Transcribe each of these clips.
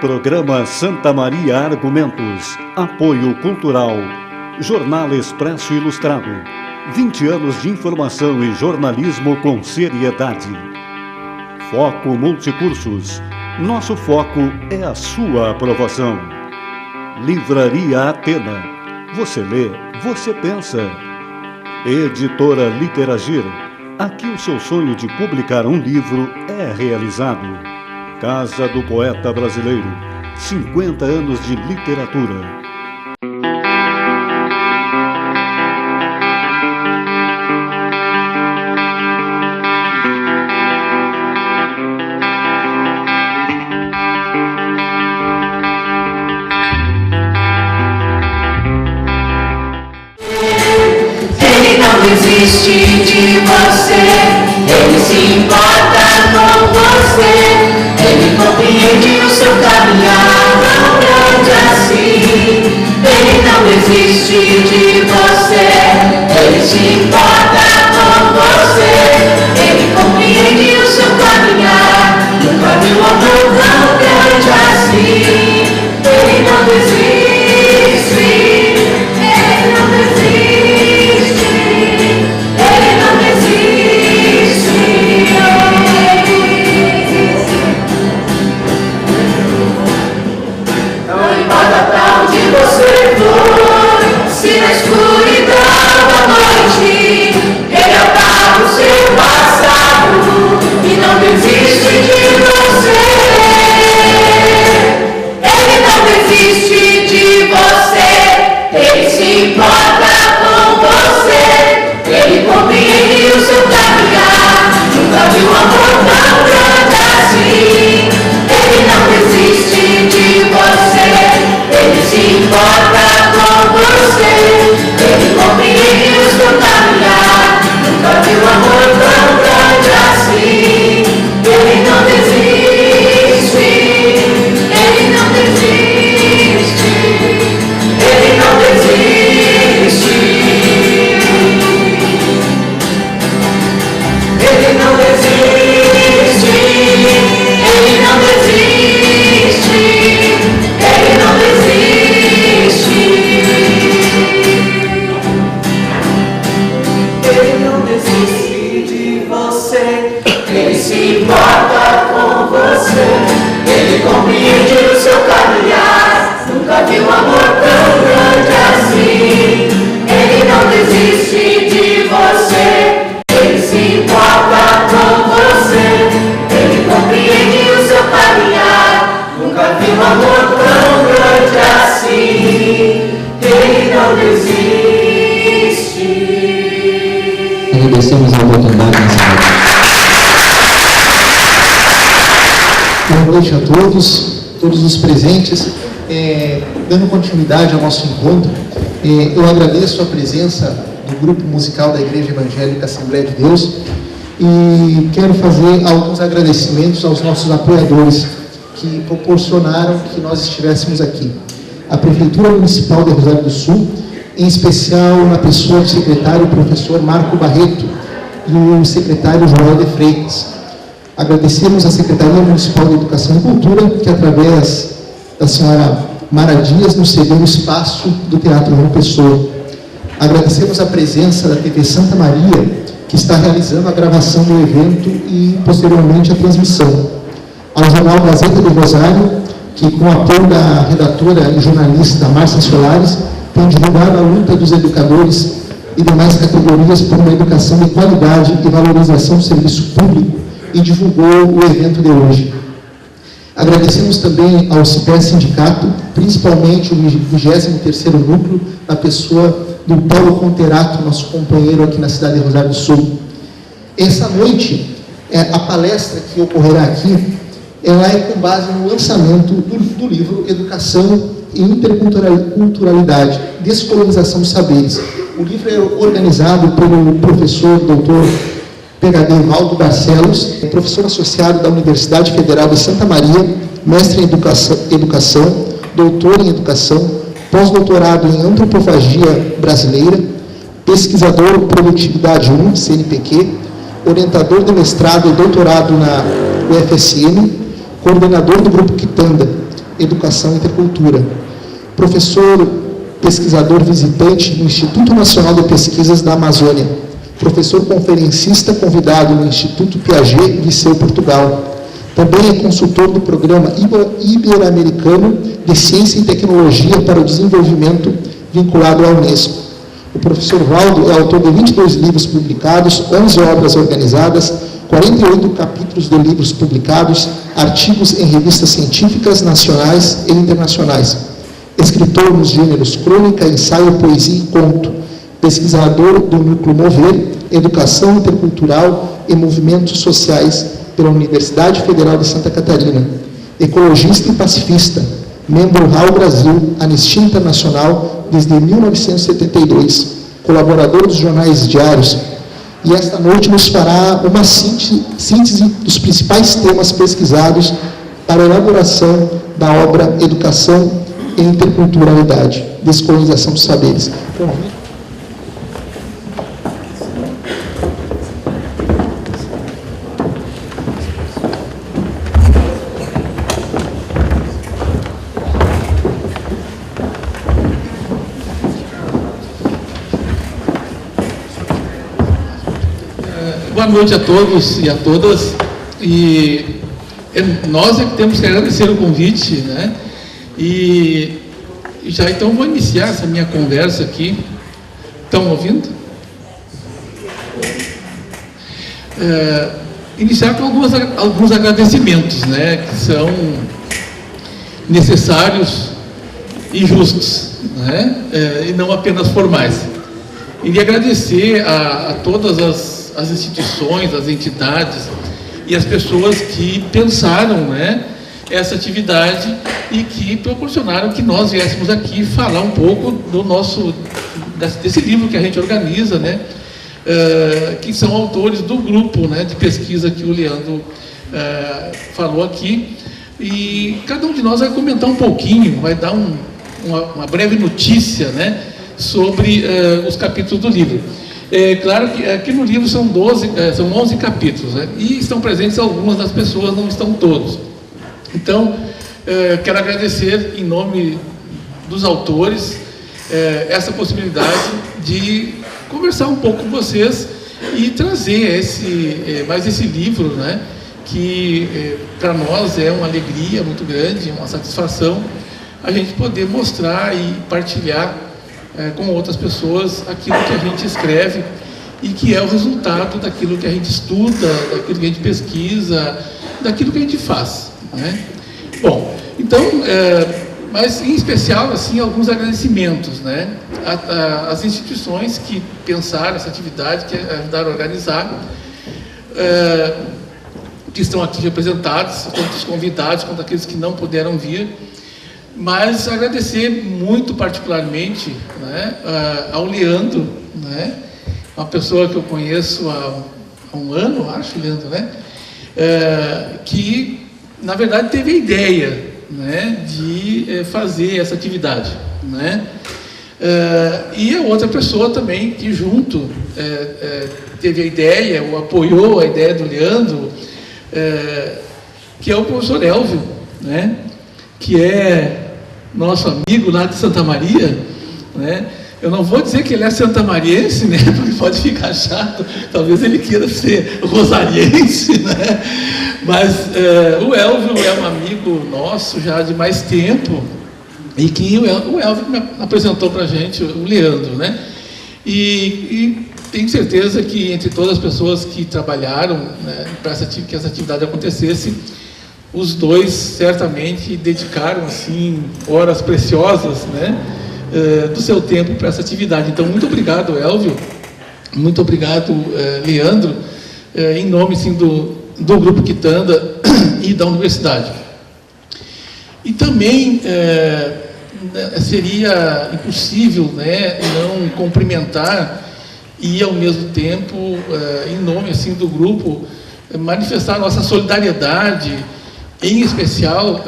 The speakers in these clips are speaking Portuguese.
Programa Santa Maria Argumentos. Apoio Cultural. Jornal Expresso Ilustrado. 20 anos de informação e jornalismo com seriedade. Foco Multicursos. Nosso foco é a sua aprovação. Livraria Atena. Você lê, você pensa. Editora Literagir. Aqui o seu sonho de publicar um livro é realizado. Casa do Poeta Brasileiro. 50 anos de literatura. Ele não desiste de você, ele se importa com você. Ele compreende o seu caminhar, tão grande assim. Ele não desiste de você, ele se importa com você. Ele compreende o seu caminhar, nunca viu amor tão grande assim. Ele não desiste, ele não desiste, ele não desiste. Não importa pra onde você for, se na escuridão da noite, ele apaga o seu passado e não desiste de você. Ele não desiste de você, ele se importa com você. Ele compreende o seu caminhar, nunca viu amor tão grande assim. Ele não desiste de você, ele se importa com você. Ele compreende o seu caminhar, nunca viu amor tão grande assim. Ele não desiste, ele não desiste, ele não desiste. Ele não desiste, ele não desiste, ele não desiste. Ele não desiste de você, ele se importa com você. Ele compreende o seu caminhar, nunca viu amor tão grande assim. Ele não desiste de você, ele se importa com você. Ele compreende o seu caminhar, nunca viu amor tão grande assim. Ele não desiste. Agradecemos a oportunidade nessa noite. Boa noite a todos os presentes. Dando continuidade ao nosso encontro, eu agradeço a presença do Grupo Musical da Igreja Evangélica Assembleia de Deus e quero fazer alguns agradecimentos aos nossos apoiadores que proporcionaram que nós estivéssemos aqui. A Prefeitura Municipal de Rosário do Sul, em especial na pessoa do secretário professor Marco Barreto e o secretário Joel de Freitas. Agradecemos à Secretaria Municipal de Educação e Cultura, que através da senhora Mara Dias nos cedeu o espaço do Teatro João Pessoa. Agradecemos a presença da TV Santa Maria, que está realizando a gravação do evento e posteriormente a transmissão. Ao Jornal Gazeta do Rosário, que com o apoio da redatora e jornalista Márcia Solares, tem divulgado a luta dos educadores e demais categorias por uma educação de qualidade e valorização do serviço público e divulgou o evento de hoje. Agradecemos também ao CIPER Sindicato, principalmente o 23º Núcleo, na pessoa do Paulo Conterato, nosso companheiro aqui na cidade de Rosário do Sul. Essa noite, a palestra que ocorrerá aqui, ela é com base no lançamento do livro Educação e Interculturalidade, Descolonização dos Saberes. O livro é organizado pelo professor doutor PhD Valdo Barcelos, professor associado da Universidade Federal de Santa Maria, mestre em educação, doutor em educação, pós-doutorado em antropofagia brasileira, pesquisador Produtividade 1, CNPq, orientador de mestrado e doutorado na UFSM, coordenador do Grupo Quitanda, Educação e Intercultura. Professor pesquisador visitante no Instituto Nacional de Pesquisas da Amazônia. Professor conferencista convidado no Instituto Piaget, Liceu, Portugal. Também é consultor do Programa Ibero-Americano de Ciência e Tecnologia para o Desenvolvimento, vinculado à Unesco. O professor Valdo é autor de 22 livros publicados, 11 obras organizadas, 48 capítulos de livros publicados, artigos em revistas científicas nacionais e internacionais. Escritor nos gêneros crônica, ensaio, poesia e conto. Pesquisador do Núcleo Mover, Educação Intercultural e Movimentos Sociais pela Universidade Federal de Santa Catarina. Ecologista e pacifista. Membro RAU Brasil, Anistia Internacional, desde 1972. Colaborador dos jornais diários. E esta noite nos fará uma síntese dos principais temas pesquisados para a elaboração da obra Educação e Interculturalidade, Descolonização dos Saberes. Boa noite a todos e a todas. E nós é que temos que agradecer o convite, né? E já então vou iniciar essa minha conversa aqui. Estão ouvindo? Iniciar com alguns agradecimentos, né? Que são necessários e justos, né? E não apenas formais. Iria agradecer a todas as instituições, as entidades e as pessoas que pensaram, né, essa atividade e que proporcionaram que nós viéssemos aqui falar um pouco desse livro que a gente organiza, né, que são autores do grupo, né, de pesquisa que o Leandro falou aqui. E cada um de nós vai comentar um pouquinho, vai dar uma breve notícia, né, sobre os capítulos do livro. É claro que aqui no livro são 11 capítulos, né? E estão presentes algumas das pessoas, não estão todos. Então, quero agradecer em nome dos autores essa possibilidade de conversar um pouco com vocês e trazer mais esse livro, né? Que para nós é uma alegria muito grande, uma satisfação a gente poder mostrar e partilhar com outras pessoas aquilo que a gente escreve e que é o resultado daquilo que a gente estuda, daquilo que a gente pesquisa, daquilo que a gente faz, né? Bom, então, mas em especial, assim, alguns agradecimentos, né? Às instituições que pensaram essa atividade, que ajudaram a organizar, que estão aqui representados, tanto os convidados quanto aqueles que não puderam vir. Mas agradecer muito particularmente, né, ao Leandro, né, uma pessoa que eu conheço há um ano, acho, Leandro, né, que, na verdade, teve a ideia, né, de fazer essa atividade, né, e a outra pessoa também que junto teve a ideia, ou apoiou a ideia do Leandro, que é o professor Elvio, né, que é nosso amigo lá de Santa Maria, né? Eu não vou dizer que ele é santamariense, né? Porque pode ficar chato, talvez ele queira ser rosariense, né? Mas o Elvio é um amigo nosso já de mais tempo, e que o Elvio me apresentou para a gente, o Leandro, né? E tenho certeza que entre todas as pessoas que trabalharam, né, para que essa atividade acontecesse, os dois certamente dedicaram assim horas preciosas, né, do seu tempo para essa atividade. Então, muito obrigado, Elvio, muito obrigado, Leandro, em nome sim, do Grupo Quitanda e da Universidade. E também seria impossível, né, não cumprimentar e, ao mesmo tempo, em nome assim, do grupo, manifestar a nossa solidariedade, em especial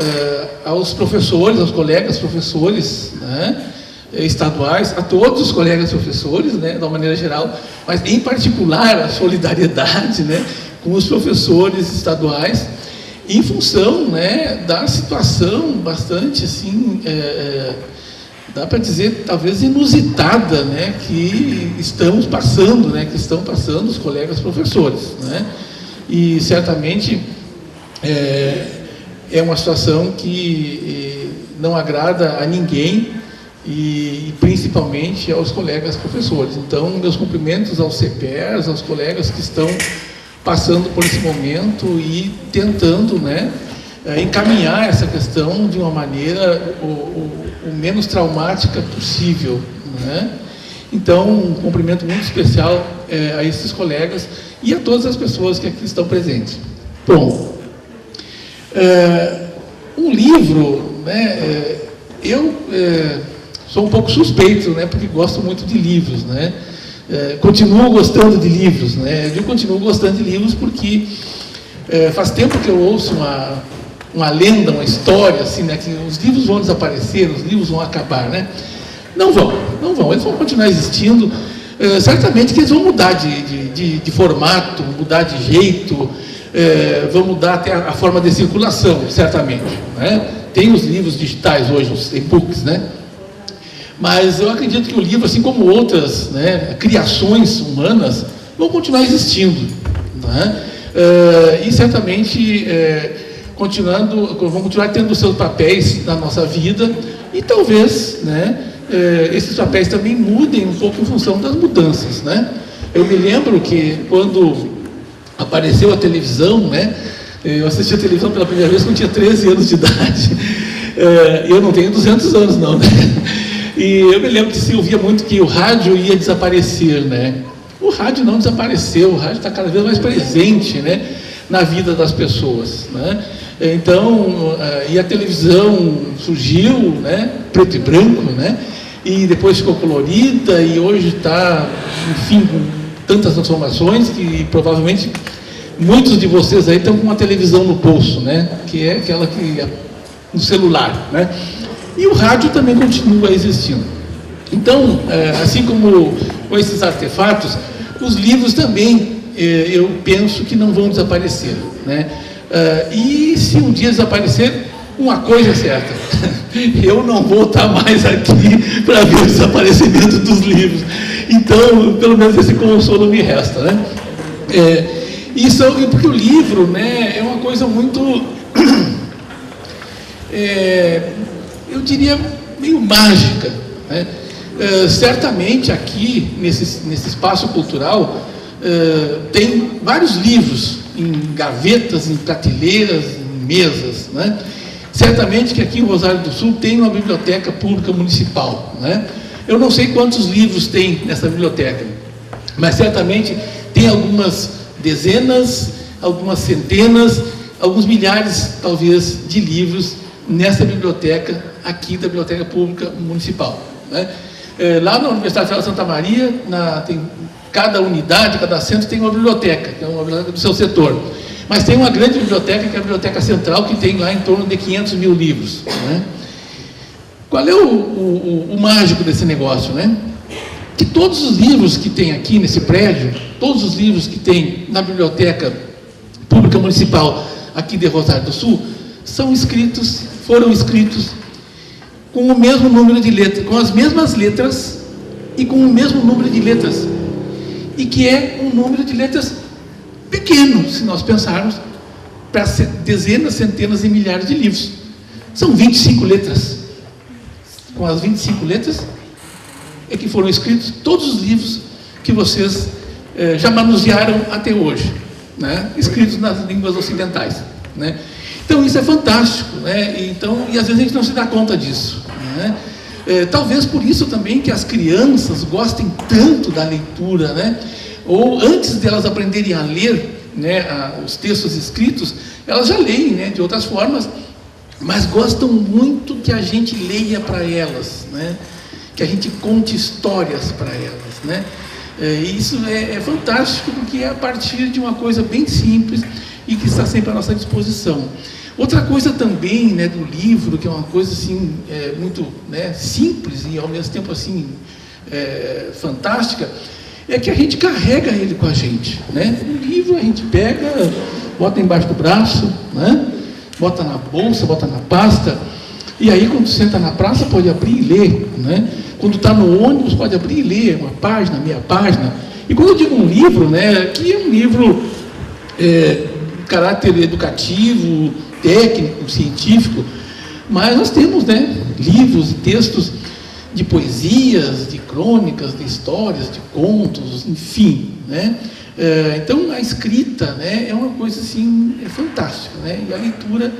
aos professores, aos colegas professores, né, estaduais, a todos os colegas professores, né, de uma maneira geral, mas em particular a solidariedade, né, com os professores estaduais em função, né, da situação bastante assim, dá para dizer talvez inusitada, né, que estamos passando, né, que estão passando os colegas professores, né, e certamente é uma situação que não agrada a ninguém e principalmente aos colegas professores. Então, meus cumprimentos aos CPERs, aos colegas que estão passando por esse momento e tentando, né, encaminhar essa questão de uma maneira o menos traumática possível, né? Então, um cumprimento muito especial a esses colegas e a todas as pessoas que aqui estão presentes. Bom, um livro, né, eu sou um pouco suspeito, né, porque gosto muito de livros, né? Continuo gostando de livros, né? Eu continuo gostando de livros porque faz tempo que eu ouço uma lenda, uma história, assim, né, que os livros vão desaparecer, os livros vão acabar, né? Não vão, eles vão continuar existindo, certamente que eles vão mudar de formato, mudar de jeito, vão mudar até a forma de circulação, certamente, né? Tem os livros digitais hoje, os e-books, né? Mas eu acredito que o livro, assim como outras, né, criações humanas, vão continuar existindo, né? E certamente vão continuar tendo seus papéis na nossa vida e talvez, né, esses papéis também mudem um pouco em função das mudanças, né? Eu me lembro que quando apareceu a televisão, né, eu assisti a televisão pela primeira vez quando tinha 13 anos de idade. Eu não tenho 200 anos não, né? E eu me lembro que se ouvia muito que o rádio ia desaparecer, né? O rádio não desapareceu, o rádio está cada vez mais presente, né, na vida das pessoas, né? Então, e a televisão surgiu, né, preto e branco, né? E depois ficou colorida e hoje está, enfim, com tantas transformações que provavelmente muitos de vocês aí estão com uma televisão no pulso, né? Que é aquela que é no celular, né? E o rádio também continua existindo. Então, assim como com esses artefatos, os livros também, eu penso que não vão desaparecer, né? E se um dia desaparecer, uma coisa é certa, eu não vou estar mais aqui para ver o desaparecimento dos livros. Então, pelo menos esse consolo me resta, né? Isso porque o livro, né, é uma coisa muito, eu diria, meio mágica, né? Certamente aqui, nesse espaço cultural, tem vários livros em gavetas, em prateleiras, em mesas, né? Certamente que aqui em Rosário do Sul tem uma biblioteca pública municipal, né? Eu não sei quantos livros tem nessa biblioteca, mas certamente tem algumas dezenas, algumas centenas, alguns milhares, talvez, de livros nessa biblioteca aqui da Biblioteca Pública Municipal, né? Lá na Universidade Federal de Santa Maria, tem cada unidade, cada centro tem uma biblioteca, que é uma biblioteca do seu setor. Mas tem uma grande biblioteca, que é a Biblioteca Central, que tem lá em torno de 500 mil livros, né? Qual é o mágico desse negócio, né? Que todos os livros que tem aqui nesse prédio, todos os livros que tem na Biblioteca Pública Municipal aqui de Rosário do Sul, foram escritos com o mesmo número de letras, com as mesmas letras e com o mesmo número de letras. E que é um número de letras pequeno, se nós pensarmos, para dezenas, centenas e milhares de livros. São 25 letras. Com as 25 letras é que foram escritos todos os livros que vocês já manusearam até hoje, né? Escritos nas línguas ocidentais, né? Então isso é fantástico, né? E às vezes a gente não se dá conta disso, né? Talvez por isso também que as crianças gostem tanto da leitura, né? Ou antes delas aprenderem a ler, né, os textos escritos, elas já leem, né, de outras formas, mas gostam muito que a gente leia para elas, né? Que a gente conte histórias para elas, né? Isso é fantástico, porque é a partir de uma coisa bem simples e que está sempre à nossa disposição. Outra coisa também, né, do livro, que é uma coisa assim, muito, né, simples e ao mesmo tempo assim, fantástica, é que a gente carrega ele com a gente, né? O livro a gente pega, bota embaixo do braço, né? bota na bolsa, bota na pasta, e aí quando senta na praça pode abrir e ler, né? Quando está no ônibus pode abrir e ler uma página, meia página. E quando eu digo um livro, né, que é um livro de caráter educativo, técnico, científico, mas nós temos, né, livros e textos de poesias, de crônicas, de histórias, de contos, enfim, né? Então a escrita, né, é uma coisa assim, fantástica, né? E a leitura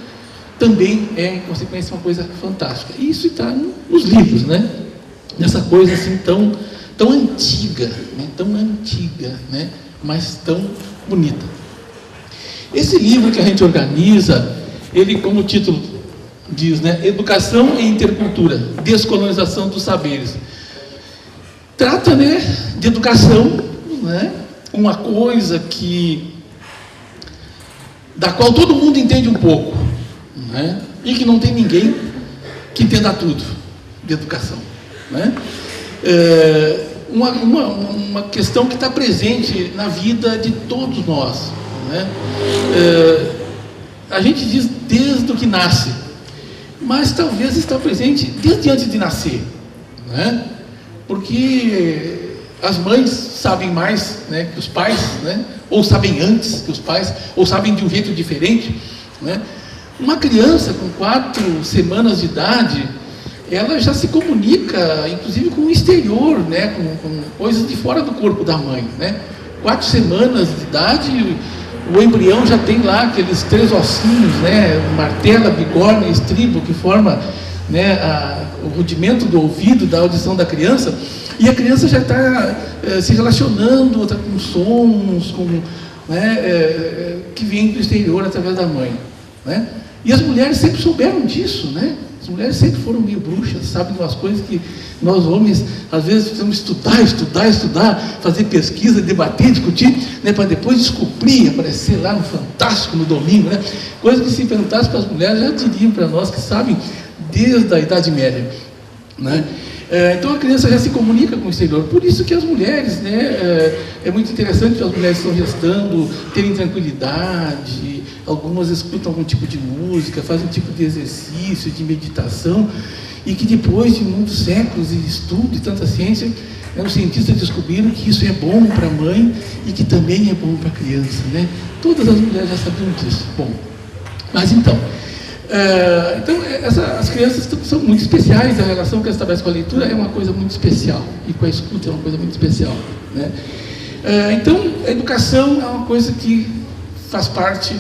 também é, em consequência, uma coisa fantástica. E isso está nos livros, né? Nessa coisa assim tão antiga, né? Tão antiga, né? Mas tão bonita. Esse livro que a gente organiza, ele, como o título diz, né? Educação e Intercultura, Descolonização dos Saberes. Trata, né, de educação, né? Uma coisa da qual todo mundo entende um pouco, né? E que não tem ninguém que entenda tudo de educação, né? Uma questão que está presente na vida de todos nós, né? A gente diz desde o que nasce, mas talvez está presente desde antes de nascer, né? Porque as mães sabem mais, né, que os pais, né? Ou sabem antes que os pais, ou sabem de um jeito diferente, né? Uma criança com 4 semanas de idade, ela já se comunica, inclusive, com o exterior, né? Com coisas de fora do corpo da mãe, né? 4 semanas de idade, o embrião já tem lá aqueles 3 ossinhos, né? Martela, bigorna e estribo, que forma, né, o rudimento do ouvido, da audição da criança, e a criança já está se relacionando com sons, né, que vêm do exterior através da mãe, né? E as mulheres sempre souberam disso, né? As mulheres sempre foram meio bruxas, sabem de umas coisas que nós homens, às vezes, precisamos estudar, fazer pesquisa, debater, discutir, né, para depois descobrir, aparecer lá no Fantástico, no domingo, né? Coisas que, se perguntasse para as mulheres, já diriam para nós que sabem desde a Idade Média, né? Então a criança já se comunica com o exterior. Por isso que as mulheres, né, é muito interessante que as mulheres estão gestando, terem tranquilidade, algumas escutam algum tipo de música, fazem um tipo de exercício, de meditação, e que depois de muitos séculos de estudo e tanta ciência, né, os cientistas descobriram que isso é bom para a mãe e que também é bom para a criança, né? Todas as mulheres já sabiam disso. Bom, mas então as crianças são muito especiais, a relação que elas estabelecem com a leitura é uma coisa muito especial, e com a escuta é uma coisa muito especial, né? Então, a educação é uma coisa que faz parte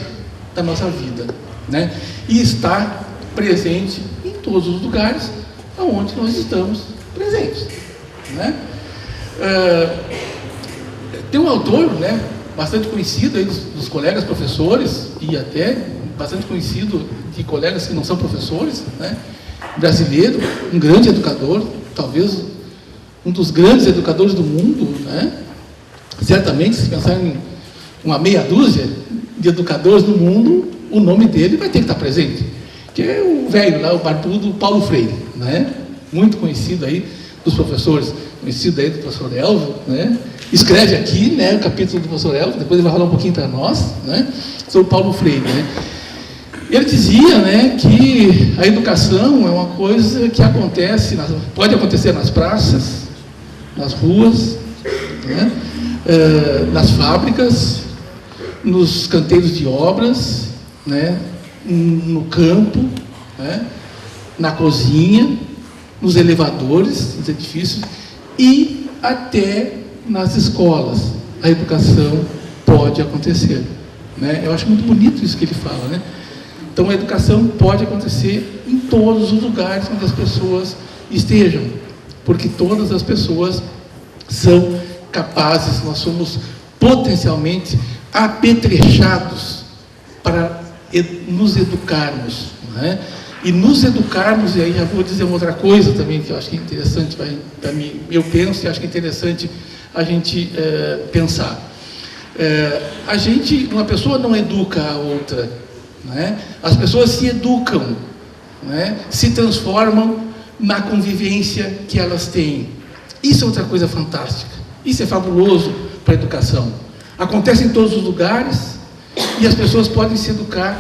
da nossa vida, né? E está presente em todos os lugares onde nós estamos presentes, né? Tem um autor, né, bastante conhecido aí dos colegas professores, e até bastante conhecido de colegas que não são professores, né? Brasileiro, um grande educador, talvez um dos grandes educadores do mundo, né? Certamente, se pensar em uma meia dúzia de educadores do mundo, o nome dele vai ter que estar presente, que é o velho lá, o barbudo Paulo Freire, né? Muito conhecido aí dos professores, conhecido aí do professor Elvio, né? Escreve aqui, né, o capítulo do professor Elvio, depois ele vai falar um pouquinho para nós, né, sobre Paulo Freire, né? Ele dizia, né, que a educação é uma coisa que acontece, pode acontecer nas praças, nas ruas, né, nas fábricas, nos canteiros de obras, né, no campo, né, na cozinha, nos elevadores, nos edifícios e até nas escolas. A educação pode acontecer, né? Eu acho muito bonito isso que ele fala, né? Então a educação pode acontecer em todos os lugares onde as pessoas estejam, porque todas as pessoas são capazes, nós somos potencialmente apetrechados para nos educarmos, né? E nos educarmos, e aí já vou dizer uma outra coisa também que eu acho que é interessante para mim, eu penso e acho que é interessante a gente pensar. Uma pessoa não educa a outra, né? As pessoas se educam, né? Se transformam na convivência que elas têm. Isso é outra coisa fantástica, isso é fabuloso para a educação. Acontece em todos os lugares e as pessoas podem se educar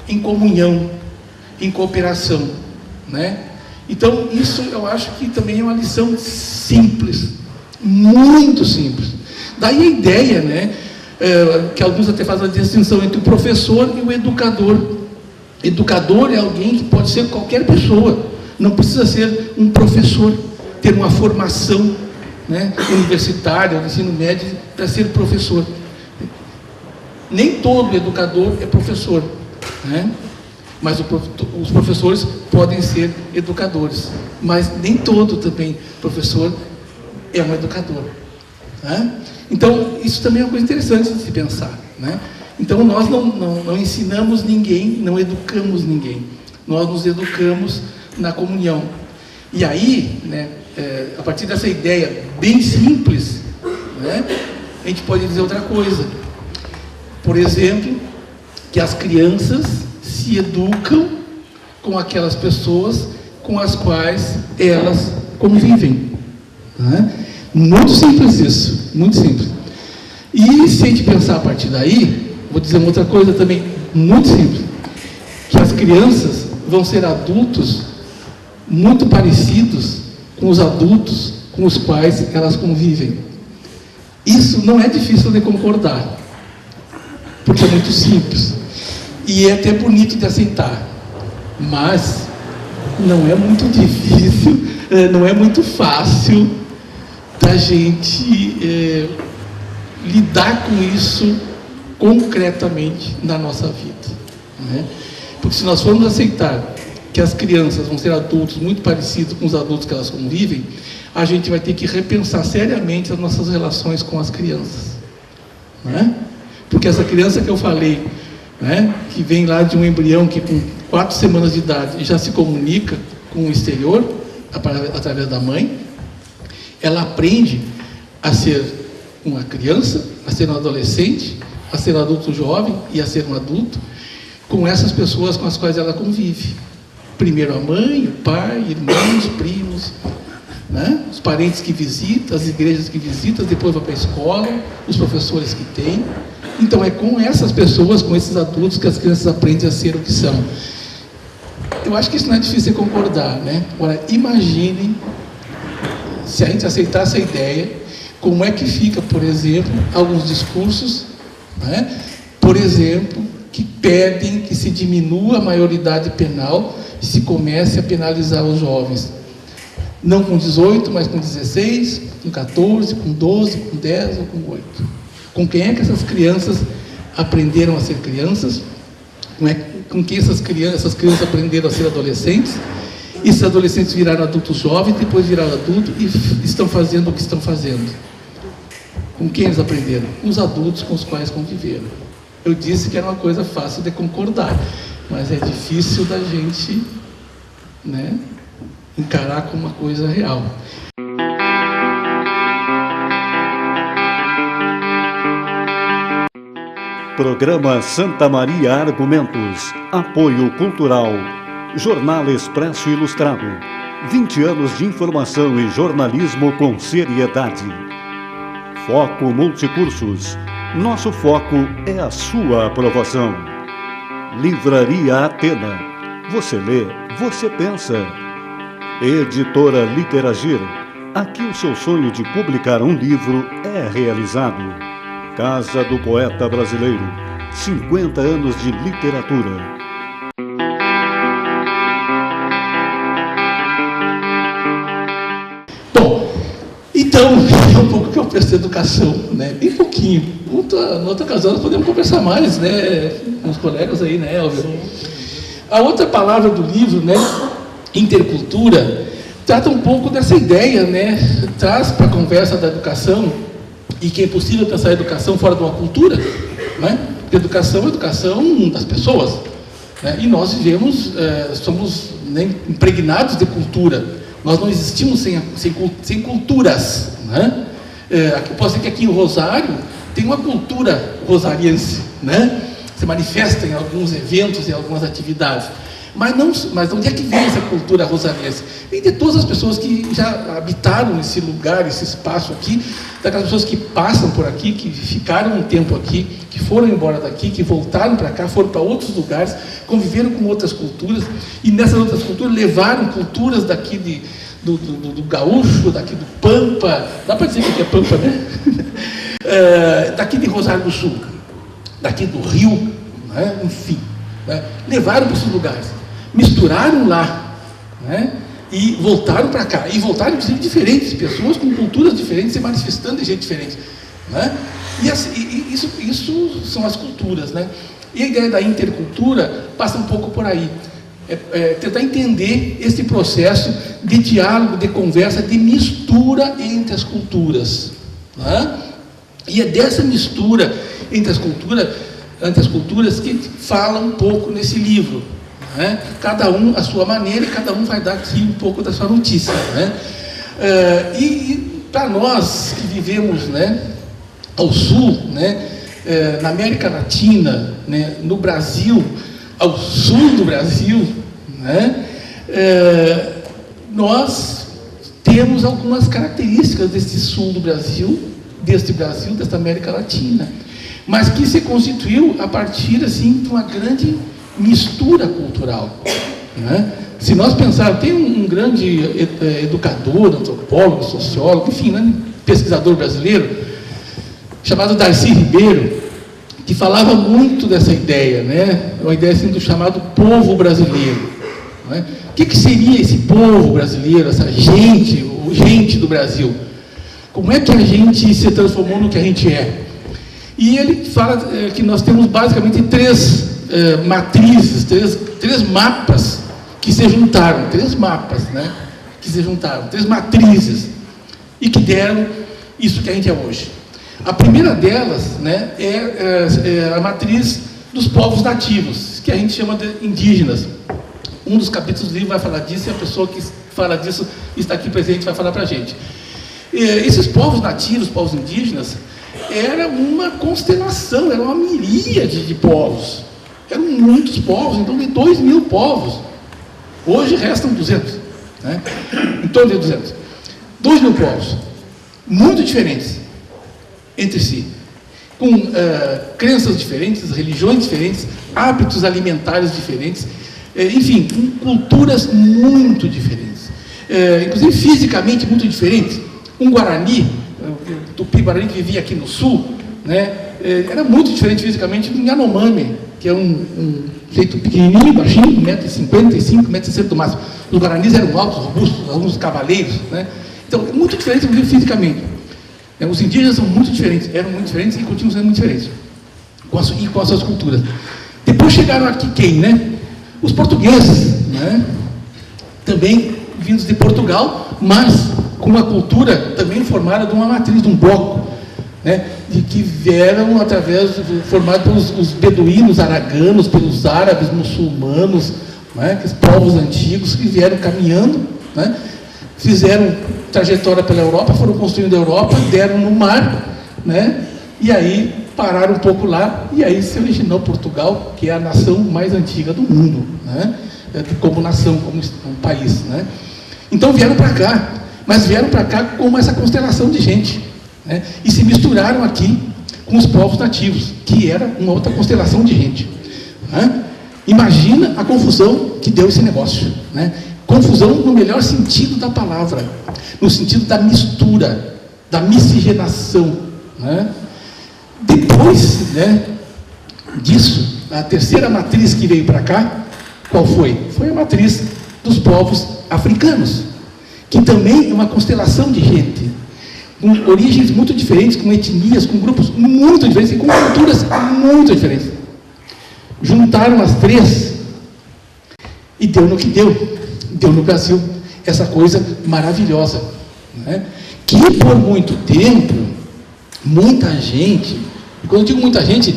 em comunhão, em cooperação, né? Então, isso eu acho que também é uma lição simples, muito simples. Daí a ideia, né, que alguns até fazem a distinção entre o professor e o educador. Educador é alguém que pode ser qualquer pessoa, não precisa ser um professor, ter uma formação, né, universitária, no ensino médio, para ser professor. Nem todo educador é professor, né? Mas os professores podem ser educadores, mas nem todo também professor é um educador, né? Então, isso também é uma coisa interessante de se pensar, né? Então, nós não ensinamos ninguém, não educamos ninguém, nós nos educamos na comunhão. E aí, né, a partir dessa ideia bem simples, né, a gente pode dizer outra coisa. Por exemplo, que as crianças se educam com aquelas pessoas com as quais elas convivem, né? Muito simples isso, muito simples. E se a gente pensar a partir daí, vou dizer uma outra coisa também muito simples, que as crianças vão ser adultos muito parecidos com os adultos com os quais elas convivem. Isso não é difícil de concordar, porque é muito simples e é até bonito de aceitar, mas não é muito difícil, não é muito fácil da gente lidar com isso concretamente na nossa vida, né? Porque se nós formos aceitar que as crianças vão ser adultos muito parecidos com os adultos que elas convivem, a gente vai ter que repensar seriamente as nossas relações com as crianças, né? Porque essa criança que eu falei, né, que vem lá de um embrião que com 4 semanas de idade já se comunica com o exterior através da mãe, ela aprende a ser uma criança, a ser um adolescente, a ser um adulto jovem e a ser um adulto com essas pessoas com as quais ela convive. Primeiro a mãe, o pai, irmãos, primos, né? Os parentes que visita, as igrejas que visita, depois vai para a escola, os professores que tem. Então é com essas pessoas, com esses adultos, que as crianças aprendem a ser o que são. Eu acho que isso não é difícil de concordar, né? Agora, imaginem se a gente aceitar essa ideia, como é que fica, por exemplo, alguns discursos, né, por exemplo, que pedem que se diminua a maioridade penal e se comece a penalizar os jovens. Não com 18, mas com 16, com 14, com 12, com 10 ou com 8. Com quem é que essas crianças aprenderam a ser crianças? Com quem essas crianças aprenderam a ser adolescentes? E esses adolescentes viraram adultos jovens, depois viraram adultos e estão fazendo o que estão fazendo. Com quem eles aprenderam? Os adultos com os quais conviveram. Eu disse que era uma coisa fácil de concordar, mas é difícil da gente, né, encarar como uma coisa real. Programa Santa Maria Argumentos. Apoio Cultural. Jornal Expresso Ilustrado. 20 anos de informação e jornalismo com seriedade. Foco Multicursos. Nosso foco é a sua aprovação. Livraria Atena. Você lê, você pensa. Editora Literagir. Aqui o seu sonho de publicar um livro é realizado. Casa do Poeta Brasileiro. 50 anos de literatura. Então, é um pouco que eu penso de educação, né? Bem pouquinho. Na outra ocasião nós podemos conversar mais, né? Com os colegas aí, né, Elvio? A outra palavra do livro, né? Intercultura, trata um pouco dessa ideia, né? Traz para a conversa da educação e que é possível pensar a educação fora de uma cultura, né? Porque educação é educação das pessoas, né? E nós vivemos, somos, né, impregnados de cultura. Nós não existimos sem culturas, né? Eu posso dizer que aqui em Rosário tem uma cultura rosariense, né? Se manifesta em alguns eventos e algumas atividades, Mas onde é que vem essa cultura rosalense? Vem de todas as pessoas que já habitaram esse lugar, esse espaço aqui, daquelas pessoas que passam por aqui, que ficaram um tempo aqui, que foram embora daqui, que voltaram para cá, foram para outros lugares, conviveram com outras culturas, e nessas outras culturas levaram culturas daqui do gaúcho, daqui do Pampa, dá para dizer que é Pampa, né? Daqui de Rosário do Sul, daqui do Rio, né? Enfim, né? Levaram para esses lugares, misturaram lá, né? E voltaram para cá, e voltaram inclusive diferentes, pessoas com culturas diferentes, se manifestando de jeito diferente, né? E isso são as culturas, né? E a ideia da intercultura passa um pouco por aí, tentar entender esse processo de diálogo, de conversa, de mistura entre as culturas, né? E é dessa mistura entre as culturas que fala um pouco nesse livro, né? Cada um à sua maneira, e cada um vai dar aqui um pouco da sua notícia, né? E para nós que vivemos, né, ao sul, né, na América Latina, né, no Brasil, ao sul do Brasil, né, nós temos algumas características desse sul do Brasil, desta América Latina, mas que se constituiu a partir, assim, de uma grande mistura cultural, né? Se nós pensarmos, tem um grande educador, antropólogo, sociólogo, enfim, né, pesquisador brasileiro, chamado Darcy Ribeiro, que falava muito dessa ideia, né? Uma ideia assim do chamado povo brasileiro, né? O que seria esse povo brasileiro, essa gente, o gente do Brasil? Como é que a gente se transformou no que a gente é? E ele fala que nós temos basicamente três matrizes, três mapas que se juntaram, três matrizes, e que deram isso que a gente é hoje. A primeira delas, né, é a matriz dos povos nativos, que a gente chama de indígenas. Um dos capítulos do livro vai falar disso, e a pessoa que fala disso está aqui presente, vai falar para a gente. Esses povos nativos, povos indígenas, era uma constelação, era uma miríade de povos. Eram muitos povos, então de 2.000 povos. Hoje restam 200, né? Em torno de 200. 2.000 povos, muito diferentes entre si, com crenças diferentes, religiões diferentes, hábitos alimentares diferentes, enfim, com culturas muito diferentes, inclusive fisicamente muito diferentes. Um Guarani, o Tupi-Guarani que vivia aqui no sul, né, era muito diferente fisicamente do Yanomami, que é um jeito pequenininho, baixinho, 1,55 m, 1,60 m do máximo. Os Guaranis eram altos, robustos, alguns cavaleiros, né? Então, muito diferente, inclusive fisicamente. Os indígenas são muito diferentes, eram muito diferentes e continuam sendo muito diferentes, com as suas culturas. Depois chegaram aqui quem, né? Os portugueses, né? Também vindos de Portugal, mas com uma cultura também formada de uma matriz, de um bloco, né? De que vieram formado pelos beduínos, araganos, pelos árabes, muçulmanos, né? Aqueles povos antigos que vieram caminhando, né? Fizeram trajetória pela Europa, foram construindo a Europa, deram no mar, né? E aí pararam um pouco lá, e aí se originou Portugal, que é a nação mais antiga do mundo, né? Como nação, como país, né? Então vieram para cá, mas vieram para cá como essa constelação de gente, né? E se misturaram aqui com os povos nativos, que era uma outra constelação de gente, né? Imagina a confusão que deu esse negócio, né? Confusão no melhor sentido da palavra, no sentido da mistura, da miscigenação, né? Depois, né, disso, a terceira matriz que veio para cá, qual foi? Foi a matriz dos povos africanos, que também é uma constelação de gente, com origens muito diferentes, com etnias, com grupos muito diferentes e com culturas muito diferentes. Juntaram as três e deu no que deu. Deu no Brasil essa coisa maravilhosa, né? Que por muito tempo, muita gente, e quando eu digo muita gente,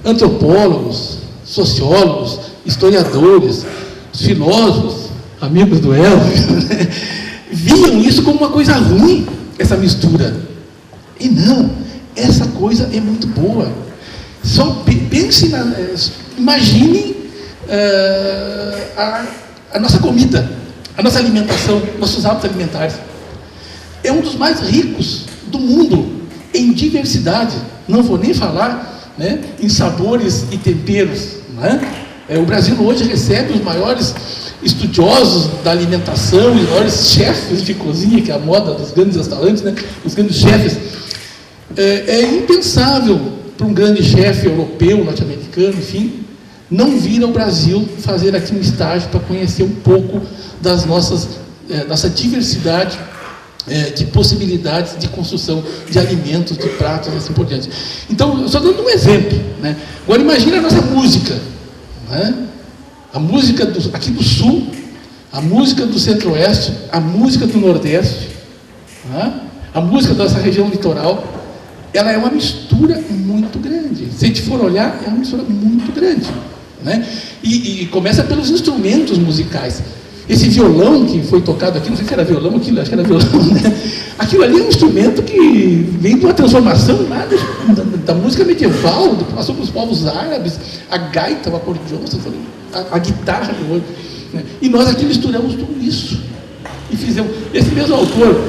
antropólogos, sociólogos, historiadores, filósofos, amigos do Elvio, né? Viam isso como uma coisa ruim, essa mistura. E não, essa coisa é muito boa. Só pense, imagine a nossa comida, a nossa alimentação, nossos hábitos alimentares. É um dos mais ricos do mundo em diversidade. Não vou nem falar, né, em sabores e temperos. Né? O Brasil hoje recebe os maiores estudiosos da alimentação, os maiores chefes de cozinha, que é a moda dos grandes restaurantes, né? Os grandes chefes. É impensável para um grande chefe europeu, norte-americano, enfim, não vir ao Brasil fazer aqui um estágio para conhecer um pouco das nossa diversidade de possibilidades de construção de alimentos, de pratos, assim por diante. Então, eu estou dando um exemplo. Né? Agora, imagine a nossa música. Né? A música aqui do Sul, a música do Centro-Oeste, a música do Nordeste, né? A música dessa região litoral, ela é uma mistura muito grande. Se a gente for olhar, é uma mistura muito grande. Né? E começa pelos instrumentos musicais. Esse violão que foi tocado aqui, não sei se era violão aquilo, acho que era violão, né? Aquilo ali é um instrumento que vem de uma transformação lá da música medieval, passou para os povos árabes, a gaita, o acordeão, a guitarra, né? E nós aqui misturamos tudo isso. E fizemos. Esse mesmo autor,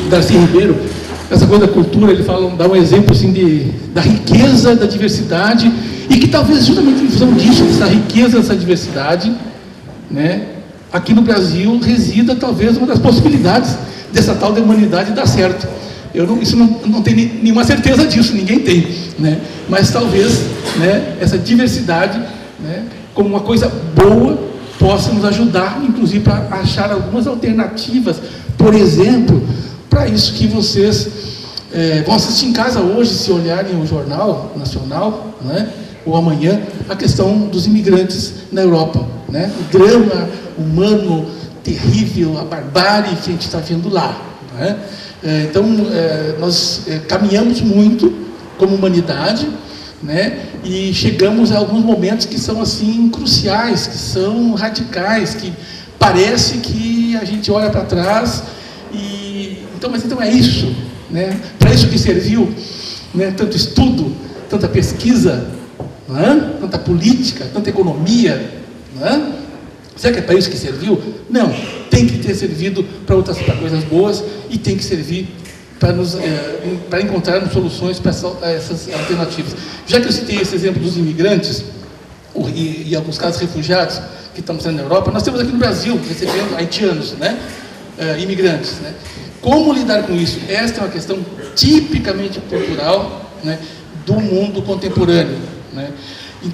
Darcy Ribeiro, essa coisa da cultura, ele dá um exemplo assim, da riqueza, da diversidade, e que talvez justamente em função disso, dessa riqueza, dessa diversidade, né? Aqui no Brasil resida talvez uma das possibilidades dessa tal da humanidade dar certo. Isso não tem nenhuma certeza disso, ninguém tem, né? Mas talvez, né, essa diversidade, né, como uma coisa boa, possa nos ajudar, inclusive, para achar algumas alternativas, por exemplo, para isso que vocês vão assistir em casa hoje, se olharem o Jornal Nacional, né, ou amanhã, a questão dos imigrantes na Europa, né? O drama humano terrível, a barbárie que a gente está vendo lá. Né? Então, nós caminhamos muito como humanidade, né? E chegamos a alguns momentos que são assim cruciais, que são radicais, que parece que a gente olha para trás e então é isso, né? Para isso que serviu, né? Tanto estudo, tanta pesquisa, né? Tanta política, tanta economia, né? Será que é para isso que serviu? Não, tem que ter servido para coisas boas e tem que servir para encontrarmos soluções para essas alternativas. Já que eu citei esse exemplo dos imigrantes, e em alguns casos refugiados, que estamos sendo na Europa, nós temos aqui no Brasil, recebendo haitianos, né? Imigrantes. Né? Como lidar com isso? Esta é uma questão tipicamente cultural, né, do mundo contemporâneo. Né?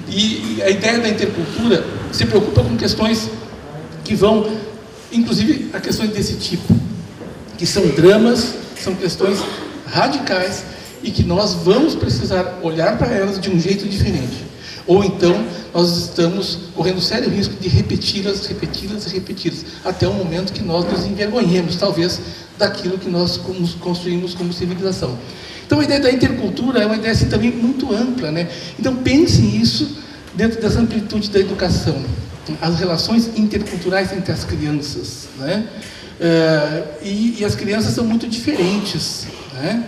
E a ideia da intercultura se preocupa com questões que vão, inclusive, a questões desse tipo, que são dramas, são questões radicais e que nós vamos precisar olhar para elas de um jeito diferente. Ou então, nós estamos correndo sério risco de repeti-las, até o momento que nós nos envergonhemos, talvez, daquilo que nós construímos como civilização. Então, a ideia da intercultura é uma ideia assim, também muito ampla, né? Então, pense isso dentro dessa amplitude da educação. As relações interculturais entre as crianças, né? E as crianças são muito diferentes, né?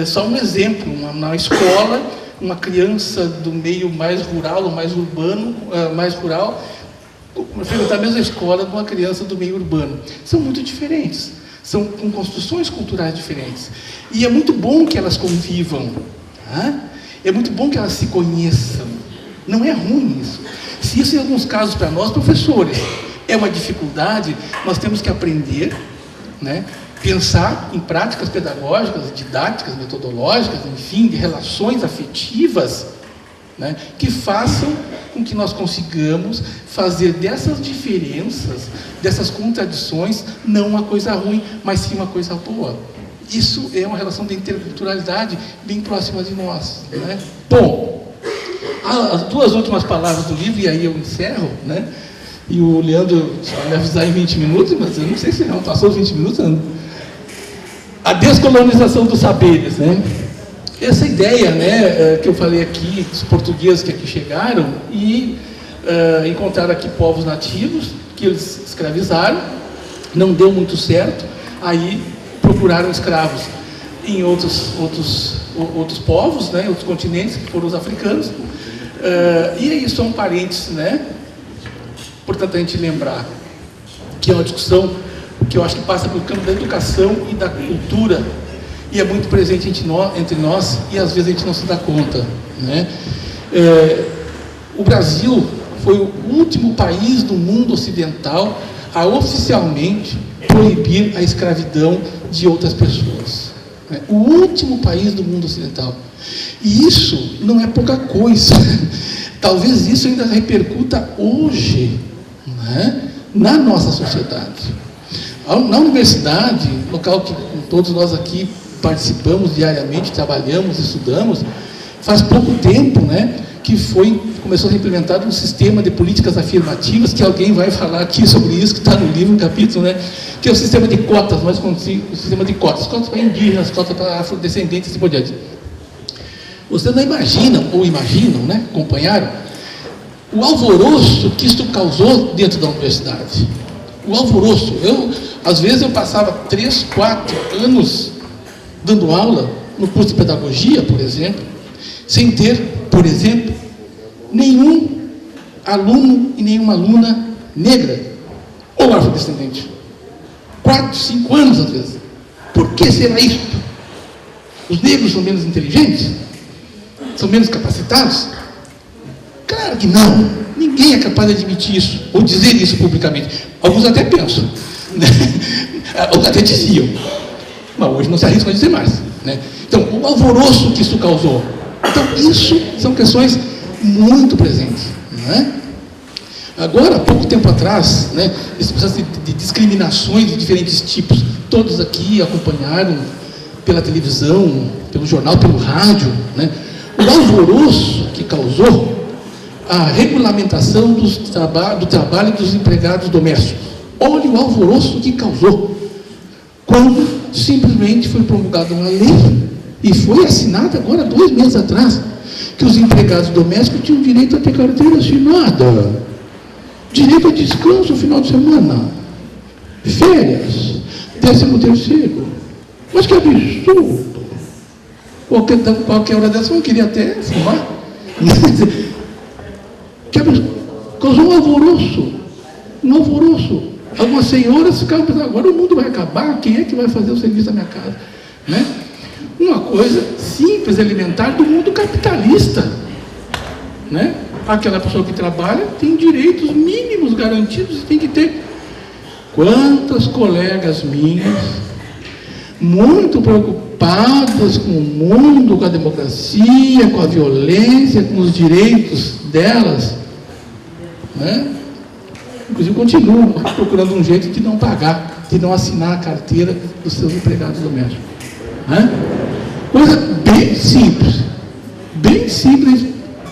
Só um exemplo, na escola, uma criança do meio mais rural ou mais urbano, mais rural, frequentar a mesma escola de uma criança do meio urbano. São muito diferentes. São com construções culturais diferentes. E é muito bom que elas convivam. Tá? É muito bom que elas se conheçam. Não é ruim isso. Se isso, em alguns casos, para nós, professores, é uma dificuldade, nós temos que aprender, né? Pensar em práticas pedagógicas, didáticas, metodológicas, enfim, de relações afetivas, né? Que façam com que nós consigamos fazer dessas diferenças, dessas contradições, não uma coisa ruim, mas sim uma coisa boa. Isso é uma relação de interculturalidade bem próxima de nós. Né? Bom, as duas últimas palavras do livro, e aí eu encerro, né? E o Leandro vai me avisar em 20 minutos, mas eu não sei se não passou os 20 minutos, não. A descolonização dos saberes, né? Essa ideia, né, que eu falei aqui, dos portugueses que aqui chegaram e encontraram aqui povos nativos, que eles escravizaram, não deu muito certo, aí procuraram escravos em outros povos, né, outros continentes, que foram os africanos, e aí são parentes, né, importante a gente lembrar que é uma discussão que eu acho que passa pelo campo da educação e da cultura, e é muito presente entre nós, e às vezes a gente não se dá conta, né? O Brasil foi o último país do mundo ocidental a oficialmente proibir a escravidão de outras pessoas, né? O último país do mundo ocidental. E isso não é pouca coisa. Talvez isso ainda repercuta hoje, né, na nossa sociedade. Na universidade, local que todos nós aqui participamos diariamente, trabalhamos, estudamos, faz pouco tempo, né, que começou a ser implementado um sistema de políticas afirmativas, que alguém vai falar aqui sobre isso, que está no livro, no capítulo, né, que é o sistema de cotas, mais conhecido, o sistema de cotas para indígenas, cotas para afrodescendentes e assim por diante. Vocês não imaginam, ou imaginam, né, acompanharam, o alvoroço que isso causou dentro da universidade. O alvoroço. Às vezes eu passava 3, 4 anos dando aula no curso de pedagogia, por exemplo, sem ter, por exemplo, nenhum aluno e nenhuma aluna negra ou afrodescendente. 4, 5 anos, às vezes. Por que será isso? Os negros são menos inteligentes? São menos capacitados? Claro que não. Ninguém é capaz de admitir isso, ou dizer isso publicamente. Alguns até pensam, né? Ou até diziam, mas hoje não se arriscam a dizer mais, né? Então, o alvoroço que isso causou. Então, isso são questões muito presentes, né? Agora, há pouco tempo atrás, né, esse processo de discriminações de diferentes tipos, todos aqui acompanharam pela televisão, pelo jornal, pelo rádio, né? O alvoroço que causou a regulamentação do trabalho dos empregados domésticos. Olha o alvoroço que causou, quando simplesmente foi promulgada uma lei, e foi assinada agora 2 meses atrás, que os empregados domésticos tinham direito a ter carteira assinada, direito a descanso no final de semana, férias, 13º. Mas que absurdo! Qualquer hora dessa eu queria até fumar. Causou um alvoroço. Algumas senhoras ficavam pensando, agora o mundo vai acabar, quem é que vai fazer o serviço da minha casa? Né? Uma coisa simples, elementar do mundo capitalista. Né? Aquela pessoa que trabalha tem direitos mínimos garantidos e tem que ter. Quantas colegas minhas, muito preocupadas com o mundo, com a democracia, com a violência, com os direitos delas, né? Inclusive continuam procurando um jeito de não pagar, de não assinar a carteira dos seus empregados domésticos, né? Coisa bem simples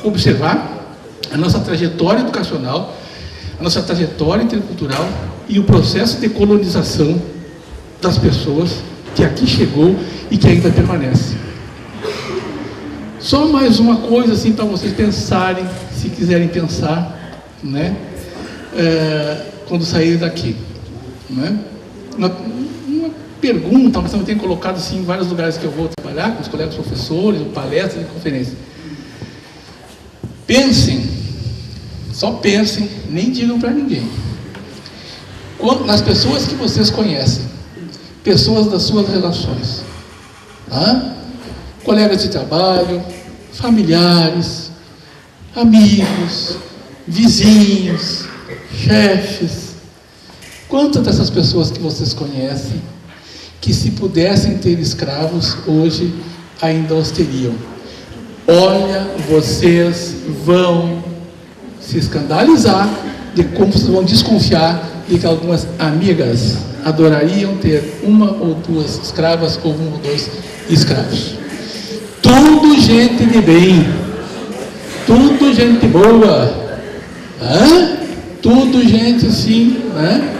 observar a nossa trajetória educacional, a nossa trajetória intercultural e o processo de colonização das pessoas que aqui chegou e que ainda permanece. Só mais uma coisa assim para vocês pensarem, se quiserem pensar, né? Quando saírem daqui, né? Uma pergunta, mas eu tenho colocado assim em vários lugares que eu vou trabalhar com os colegas professores, palestras e conferências. Pensem, só pensem, nem digam para ninguém. Nas pessoas que vocês conhecem, pessoas das suas relações, tá? Colegas de trabalho, familiares, amigos, vizinhos, chefes. Quantas dessas pessoas que vocês conhecem, que se pudessem ter escravos, hoje ainda os teriam? Olha, vocês vão se escandalizar de como vocês vão desconfiar de que algumas amigas adorariam ter 1 ou 2 escravas ou 1 ou 2 escravos. Tudo gente de bem, tudo gente boa, tudo gente assim, né?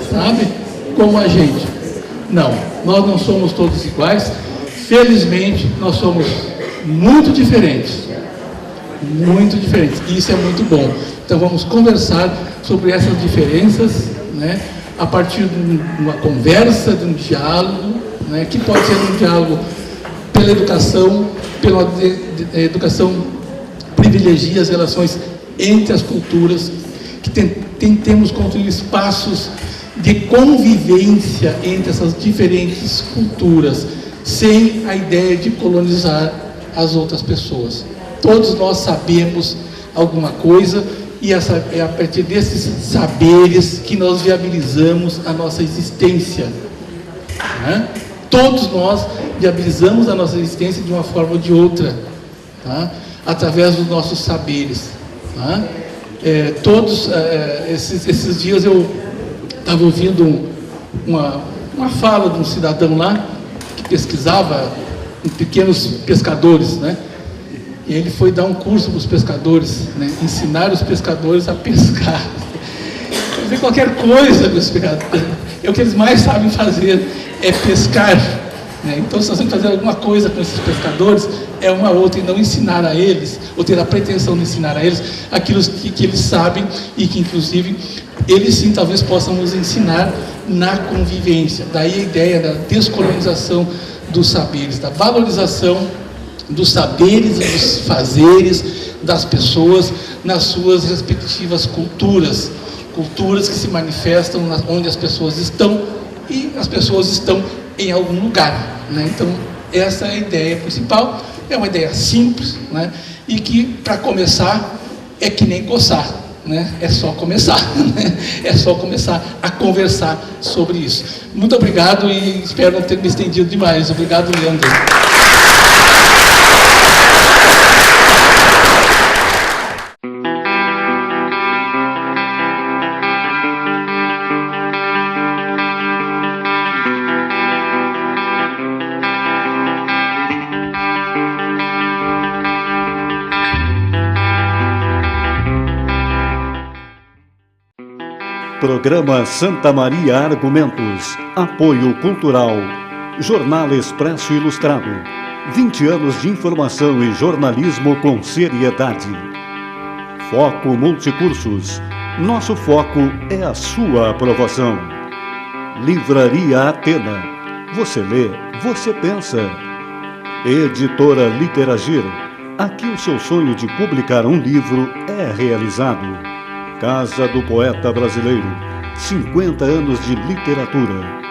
Sabe? Como a gente. Não, nós não somos todos iguais. Felizmente, nós somos muito diferentes. Muito diferentes. E isso é muito bom. Então vamos conversar sobre essas diferenças, né? A partir de uma conversa, de um diálogo, né? Que pode ser um diálogo pela educação educação privilegia as relações entre as culturas, que tentemos construir espaços de convivência entre essas diferentes culturas, sem a ideia de colonizar as outras pessoas. Todos nós sabemos alguma coisa, e é a partir desses saberes que nós viabilizamos a nossa existência, né? Todos nós viabilizamos a nossa existência de uma forma ou de outra, tá? Através dos nossos saberes, tá? Esses dias eu estava ouvindo uma fala de um cidadão lá, que pesquisava em pequenos pescadores, né? E ele foi dar um curso para os pescadores, né? Ensinar os pescadores a pescar. Fazer qualquer coisa com os pescadores. É o que eles mais sabem fazer, é pescar, né? Então, se nós temos que fazer alguma coisa com esses pescadores, é uma outra, e não ensinar a eles, ou ter a pretensão de ensinar a eles aquilo que eles sabem, e que, inclusive, eles sim talvez possam nos ensinar na convivência. Daí a ideia da descolonização dos saberes, da valorização dos saberes e dos fazeres das pessoas nas suas respectivas culturas que se manifestam onde as pessoas estão, e as pessoas estão em algum lugar, né? Então, essa é a ideia principal. É uma ideia simples, né? E que, para começar, é que nem coçar, né? É só começar, né? É só começar a conversar sobre isso. Muito obrigado, e espero não ter me estendido demais. Obrigado, Leandro. Programa Santa Maria Argumentos. Apoio Cultural. Jornal Expresso Ilustrado. 20 anos de informação e jornalismo com seriedade. Foco Multicursos. Nosso foco é a sua aprovação. Livraria Atena. Você lê, você pensa. Editora Literagir. Aqui o seu sonho de publicar um livro é realizado. Casa do Poeta Brasileiro, 50 anos de literatura.